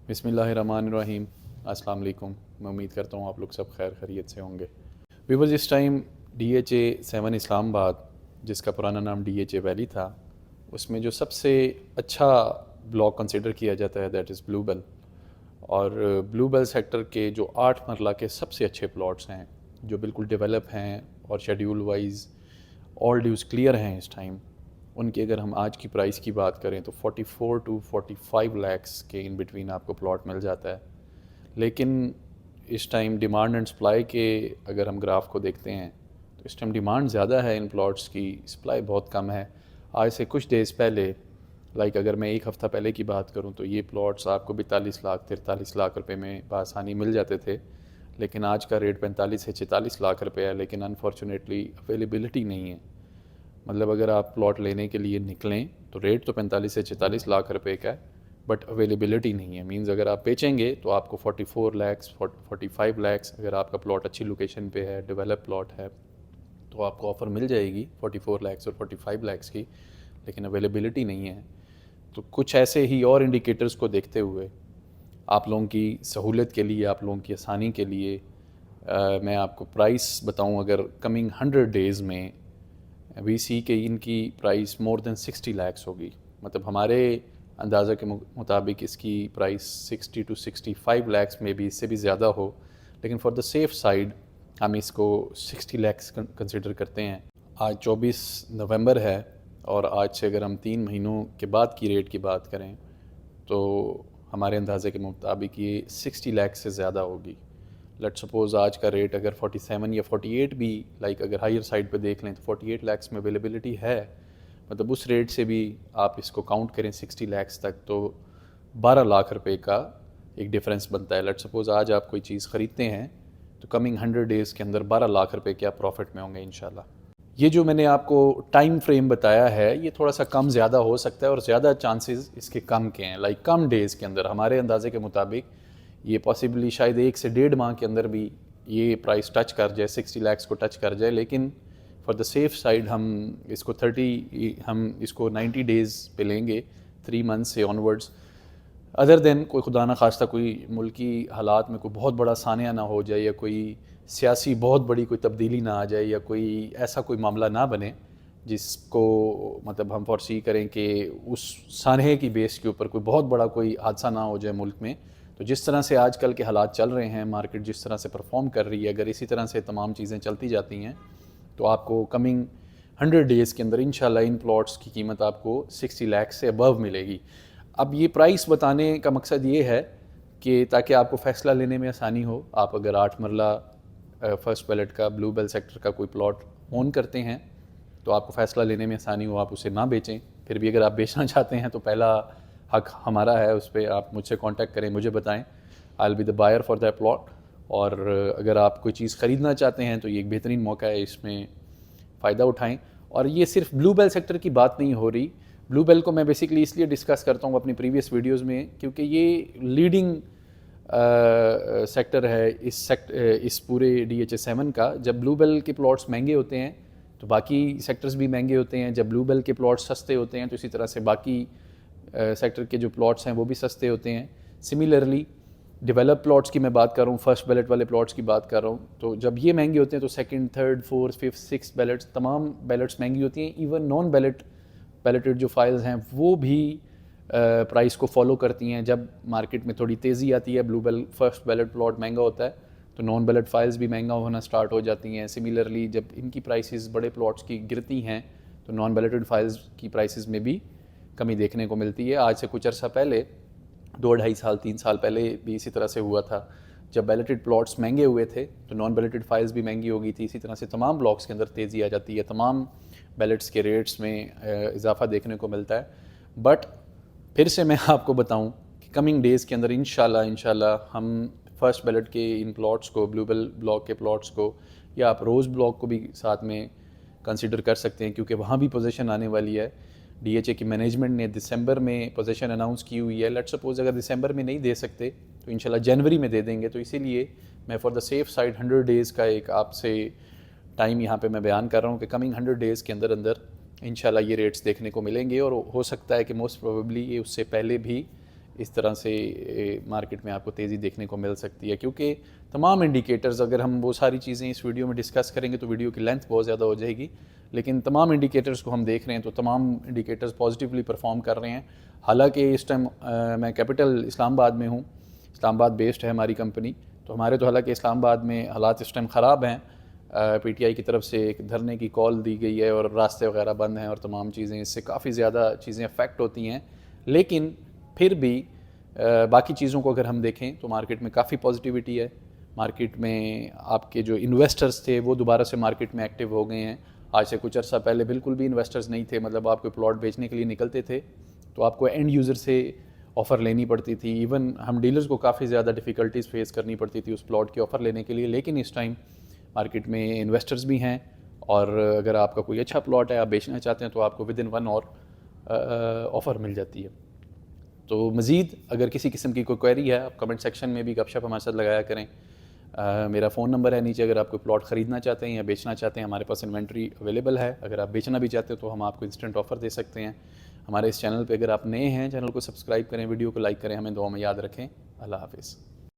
بسم اللہ الرحمن الرحیم۔ السلام علیکم۔ میں امید کرتا ہوں آپ لوگ سب خیر خیریت سے ہوں گے۔ ویورز، اس ٹائم DHA 7 اسلام آباد، جس کا پرانا نام DHA ویلی تھا، اس میں جو سب سے اچھا بلاک کنسیڈر کیا جاتا ہے دیٹ از بلو بیل، اور بلو بیل سیکٹر کے جو 8 مرلہ کے سب سے اچھے پلاٹس ہیں جو بالکل ڈیولپ ہیں اور شیڈیول وائز آل ڈیوز کلیئر ہیں اس ٹائم، ان کی اگر ہم آج کی پرائس کی بات کریں تو 44 to 45 لیکس کے ان بٹوین آپ کو پلاٹ مل جاتا ہے۔ لیکن اس ٹائم ڈیمانڈ اینڈ سپلائی کے اگر ہم گراف کو دیکھتے ہیں تو اس ٹائم ڈیمانڈ زیادہ ہے ان پلاٹس کی، سپلائی بہت کم ہے۔ آج سے کچھ ڈیز پہلے، اگر میں ایک ہفتہ پہلے کی بات کروں تو یہ پلاٹس آپ کو 42 لاکھ 43 لاکھ روپے میں بآسانی مل جاتے تھے، لیکن آج کا ریٹ 45 سے 46 لاکھ روپے ہے، لیکن انفارچونیٹلی اویلیبلٹی نہیں ہے۔ مطلب اگر آپ پلاٹ لینے کے لیے نکلیں تو ریٹ تو 45 سے 46 لاکھ روپے کا ہے، بٹ اویلیبلٹی نہیں ہے۔ مینز اگر آپ بیچیں گے تو آپ کو 44 لیکس 45 لیکس، اگر آپ کا پلاٹ اچھی لوکیشن پہ ہے، ڈیولپ پلاٹ ہے، تو آپ کو آفر مل جائے گی 44 لیکس اور 45 لیکس کی، لیکن اویلیبلٹی نہیں ہے۔ تو کچھ ایسے ہی اور انڈیکیٹرز کو دیکھتے ہوئے آپ لوگوں کی سہولت کے لیے، آپ لوگوں کی آسانی کے لیے میں آپ کو پرائس بتاؤں۔ اگر کمنگ 100 ڈیز میں وی سی کے ان کی پرائس مور دین 60 لیکس ہوگی، مطلب ہمارے اندازہ کے مطابق اس کی پرائس 60 to 65 لیکس میں بھی، اس سے بھی زیادہ ہو، لیکن فار دا سیف سائڈ ہم اس کو 60 لیکس کنسیڈر کرتے ہیں۔ آج 24 نومبر ہے، اور آج سے اگر ہم 3 مہینوں کے بعد کی ریٹ کی بات کریں تو ہمارے اندازے کے مطابق یہ 60 لیکس سے زیادہ ہوگی۔ لیٹ سپوز آج کا ریٹ اگر 47 یا 48 بھی، اگر ہائر سائڈ پہ دیکھ لیں تو 48 لیکس میں اویلیبلٹی ہے، مطلب اس ریٹ سے بھی آپ اس کو کاؤنٹ کریں 60 لیکس تک تو 12 لاکھ روپے کا ایک ڈیفرنس بنتا ہے۔ لیٹ سپوز آج آپ کوئی چیز خریدتے ہیں تو کمنگ 100 ڈیز کے اندر 12 لاکھ روپے کے آپ پروفٹ میں ہوں گے انشاءاللہ۔ یہ جو میں نے آپ کو ٹائم فریم بتایا ہے، یہ تھوڑا سا کم زیادہ ہو سکتا ہے، اور زیادہ چانسز اس کے کم کے ہیں، کم ڈیز کے اندر ہمارے اندازے کے مطابق یہ پاسبلی شاید 1 سے 1.5 ماہ کے اندر بھی یہ پرائس ٹچ کر جائے، 60 لیکس کو ٹچ کر جائے، لیکن فار دا سیف سائڈ ہم اس کو 90 ڈیز پہ لیں گے، 3 منتھ سے آنورڈز، ادر دین کوئی خدا نہ خواستہ کوئی ملکی حالات میں کوئی بہت بڑا سانحہ نہ ہو جائے، یا کوئی سیاسی بہت بڑی کوئی تبدیلی نہ آ جائے، یا کوئی ایسا کوئی معاملہ نہ بنے جس کو مطلب ہم فورسی کریں کہ اس سانحے کی بیس کے اوپر کوئی بہت بڑا کوئی حادثہ نہ ہو جائے ملک میں۔ تو جس طرح سے آج کل کے حالات چل رہے ہیں، مارکیٹ جس طرح سے پرفارم کر رہی ہے، اگر اسی طرح سے تمام چیزیں چلتی جاتی ہیں تو آپ کو کمنگ 100 ڈیز کے اندر انشاءاللہ ان پلاٹس کی قیمت آپ کو 60 لیکس سے ابو ملے گی۔ اب یہ پرائس بتانے کا مقصد یہ ہے کہ تاکہ آپ کو فیصلہ لینے میں آسانی ہو۔ آپ اگر 8 مرلہ فرسٹ بیلٹ کا بلو بیل سیکٹر کا کوئی پلاٹ اون کرتے ہیں تو آپ کو فیصلہ لینے میں آسانی ہو، آپ اسے نہ بیچیں۔ پھر بھی اگر آپ بیچنا چاہتے ہیں تو پہلا حق ہمارا ہے، اس پہ آپ مجھ سے کانٹیکٹ کریں، مجھے بتائیں، I will be the buyer for that plot. اور اگر آپ کوئی چیز خریدنا چاہتے ہیں تو یہ ایک بہترین موقع ہے، اس میں فائدہ اٹھائیں۔ اور یہ صرف بلو بیل سیکٹر کی بات نہیں ہو رہی، بلو بیل کو میں بیسیکلی اس لیے ڈسکس کرتا ہوں اپنی پریویس ویڈیوز میں کیونکہ یہ لیڈنگ سیکٹر ہے اس پورے DHA 7 کا۔ جب بلو بیل کے پلاٹس مہنگے ہوتے ہیں تو باقی سیکٹرز بھی مہنگے ہوتے ہیں، جب بلو بیل کے پلاٹس سستے ہوتے ہیں تو اسی طرح سے باقی سیکٹر کے جو پلاٹس ہیں وہ بھی سستے ہوتے ہیں۔ سملرلی ڈیولپ پلاٹس کی میں بات کر رہا ہوں، فرسٹ بیلٹ والے پلاٹس کی بات کر رہا ہوں، تو جب یہ مہنگے ہوتے ہیں تو second, third, fourth, fifth, six belts, تمام بیلٹس مہنگی ہوتی ہیں۔ ایون نان بیلٹڈ جو فائلز ہیں وہ بھی پرائس کو فالو کرتی ہیں۔ جب مارکیٹ میں تھوڑی تیزی آتی ہے، بلو بیل فرسٹ بیلٹ پلاٹ مہنگا ہوتا ہے تو نان بیلٹ فائلز بھی مہنگا ہونا سٹارٹ ہو جاتی ہیں۔ سملرلی جب ان کی پرائسز بڑے پلاٹس کی گرتی ہیں تو نان بیلٹڈ فائلز کی پرائسز میں بھی کمی دیکھنے کو ملتی ہے۔ آج سے کچھ عرصہ پہلے 2-2.5 سال 3 سال پہلے بھی اسی طرح سے ہوا تھا، جب بیلٹڈ پلاٹس مہنگے ہوئے تھے تو نان بیلٹڈ فائلز بھی مہنگی ہو گئی تھی۔ اسی طرح سے تمام بلاکس کے اندر تیزی آ جاتی ہے، تمام بیلٹس کے ریٹس میں اضافہ دیکھنے کو ملتا ہے۔ بٹ پھر سے میں آپ کو بتاؤں کہ کمنگ ڈیز کے اندر انشاءاللہ ہم فرسٹ بیلٹ کے ان پلاٹس کو، بلو بیل بلاک کے پلاٹس کو، یا آپ روز بلاک کو بھی ساتھ میں کنسیڈر کر سکتے ہیں کیونکہ وہاں بھی پوزیشن آنے والی ہے۔ DHA کی مینجمنٹ نے دسمبر میں پوزیشن اناؤنس کی ہوئی ہے۔ لیٹ سپوز اگر دسمبر میں نہیں دے سکتے تو انشاءاللہ جنوری میں دے دیں گے، تو اسی لیے میں for the safe side 100 days کا ایک آپ سے ٹائم یہاں پہ میں بیان کر رہا ہوں کہ کمنگ 100 ڈیز کے اندر انشاءاللہ یہ ریٹس دیکھنے کو ملیں گے، اور ہو سکتا ہے کہ موسٹ پروبیبلی یہ اس سے پہلے بھی اس طرح سے مارکیٹ میں آپ کو تیزی دیکھنے کو مل سکتی ہے، کیونکہ تمام انڈیکیٹرز، اگر ہم وہ ساری چیزیں اس ویڈیو میں ڈسکس کریں گے تو ویڈیو کی لینتھ بہت زیادہ ہو جائے گی، لیکن تمام انڈیکیٹرز کو ہم دیکھ رہے ہیں تو تمام انڈیکیٹرز پازیٹیولی پرفارم کر رہے ہیں. حالانکہ اس ٹائم میں کیپٹل اسلام آباد میں ہوں، اسلام آباد بیسڈ ہے ہماری کمپنی، تو ہمارے تو حالانکہ اسلام آباد میں حالات اس ٹائم خراب ہیں. پی ٹی آئی کی طرف سے ایک دھرنے کی کال دی گئی ہے اور راستے وغیرہ بند ہیں اور تمام چیزیں، اس سے کافی زیادہ چیزیں افیکٹ ہوتی ہیں. لیکن پھر بھی باقی چیزوں کو اگر ہم دیکھیں تو مارکیٹ میں کافی پازیٹیوٹی ہے. مارکیٹ میں آپ کے جو انویسٹرز تھے وہ دوبارہ سے مارکیٹ میں ایکٹیو ہو گئے ہیں. آج سے کچھ عرصہ پہلے بالکل بھی انویسٹرز نہیں تھے، مطلب آپ کوئی پلاٹ بیچنے کے لیے نکلتے تھے تو آپ کو اینڈ یوزر سے آفر لینی پڑتی تھی. ایون ہم ڈیلرز کو کافی زیادہ ڈیفیکلٹیز فیس کرنی پڑتی تھی اس پلاٹ کی آفر لینے کے لیے. لیکن اس ٹائم مارکیٹ میں انویسٹرز بھی ہیں، اور اگر آپ کا کوئی اچھا پلاٹ ہے آپ بیچنا چاہتے ہیں تو آپ کو ود ان 1 اور آفر مل جاتی ہے. تو مزید اگر کسی قسم کی کوئی کوئری ہے آپ کمنٹ سیکشن میں بھی گپ شپ ہمارے ساتھ لگایا کریں. میرا فون نمبر ہے نیچے، اگر آپ کوئی پلاٹ خریدنا چاہتے ہیں یا بیچنا چاہتے ہیں ہمارے پاس انوینٹری اویلیبل ہے. اگر آپ بیچنا بھی چاہتے ہیں تو ہم آپ کو انسٹنٹ آفر دے سکتے ہیں. ہمارے اس چینل پہ اگر آپ نئے ہیں چینل کو سبسکرائب کریں، ویڈیو کو لائک کریں، ہمیں دعا میں یاد رکھیں. اللہ حافظ.